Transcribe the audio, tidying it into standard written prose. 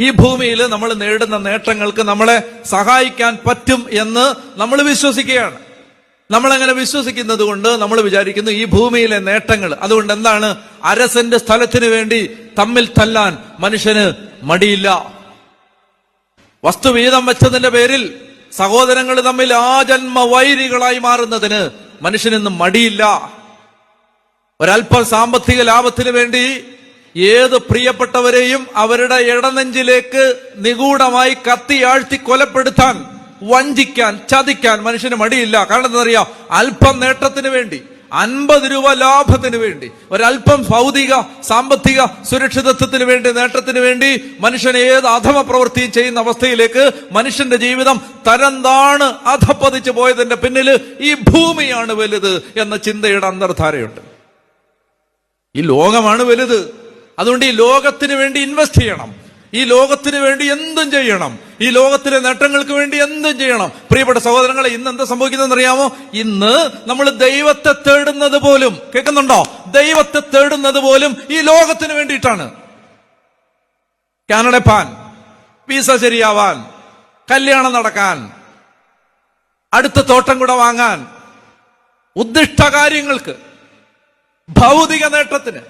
ഈ ഭൂമിയിൽ നമ്മൾ നേടുന്ന നേട്ടങ്ങൾക്ക് നമ്മളെ സഹായിക്കാൻ പറ്റും എന്ന് നമ്മൾ വിശ്വസിക്കുകയാണ്. നമ്മളങ്ങനെ വിശ്വസിക്കുന്നത് കൊണ്ട് നമ്മൾ വിചാരിക്കുന്നു ഈ ഭൂമിയിലെ നേട്ടങ്ങൾ, അതുകൊണ്ട് എന്താണ്, അരസന്റെ സ്ഥലത്തിന് വേണ്ടി തമ്മിൽ തല്ലാൻ മനുഷ്യന് മടിയില്ല. വസ്തുവീതം വെച്ചതിന്റെ പേരിൽ സഹോദരങ്ങൾ തമ്മിൽ ആജന്മ വൈരികളായി മാറുന്നതിന് മനുഷ്യനിന്ന് മടിയില്ല. ഒരല്പം സാമ്പത്തിക ലാഭത്തിന് വേണ്ടി ഏത് പ്രിയപ്പെട്ടവരെയും അവരുടെ ഇടനെഞ്ചിലേക്ക് നിഗൂഢമായി കത്തിയാഴ്ത്തി കൊലപ്പെടുത്താൻ, വഞ്ചിക്കാൻ, ചതിക്കാൻ മനുഷ്യന് മടിയില്ല. കാരണം എന്താ അറിയാം, അല്പം നേട്ടത്തിന് വേണ്ടി, 50 രൂപ ലാഭത്തിന് വേണ്ടി, ഒരല്പം ഭൗതിക സാമ്പത്തിക സുരക്ഷിതത്വത്തിന് വേണ്ടി, നേട്ടത്തിന് വേണ്ടി മനുഷ്യൻ ഏത് അധമ പ്രവൃത്തിയും ചെയ്യുന്ന അവസ്ഥയിലേക്ക് മനുഷ്യന്റെ ജീവിതം തരംതാണ് അധപ്പതിച്ചു പോയതിന്റെ പിന്നിൽ ഈ ഭൂമിയാണ് വലുത് എന്ന ചിന്തയുടെ അന്തർധാരയുണ്ട്. ഈ ലോകമാണ് വലുത്. അതുകൊണ്ട് ഈ ലോകത്തിന് വേണ്ടി ഇൻവെസ്റ്റ് ചെയ്യണം, ഈ ലോകത്തിന് വേണ്ടി എന്തും ചെയ്യണം, ഈ ലോകത്തിലെ നേട്ടങ്ങൾക്ക് വേണ്ടി എന്തും ചെയ്യണം. പ്രിയപ്പെട്ട സഹോദരങ്ങളെ, ഇന്ന് എന്താ സംഭവിക്കുന്നതെന്ന് അറിയാമോ? ഇന്ന് നമ്മൾ ദൈവത്തെ തേടുന്നത് പോലും, കേൾക്കുന്നുണ്ടോ, ദൈവത്തെ തേടുന്നത് പോലും ഈ ലോകത്തിന് വേണ്ടിയിട്ടാണ്. കാനഡപ്പാൻ, വീസ ശരിയാവാൻ, കല്യാണം നടക്കാൻ, അടുത്ത തോട്ടം കൂടെ വാങ്ങാൻ, ഉദ്ദിഷ്ട കാര്യങ്ങൾക്ക്, ഭൗതിക നേട്ടത്തിന്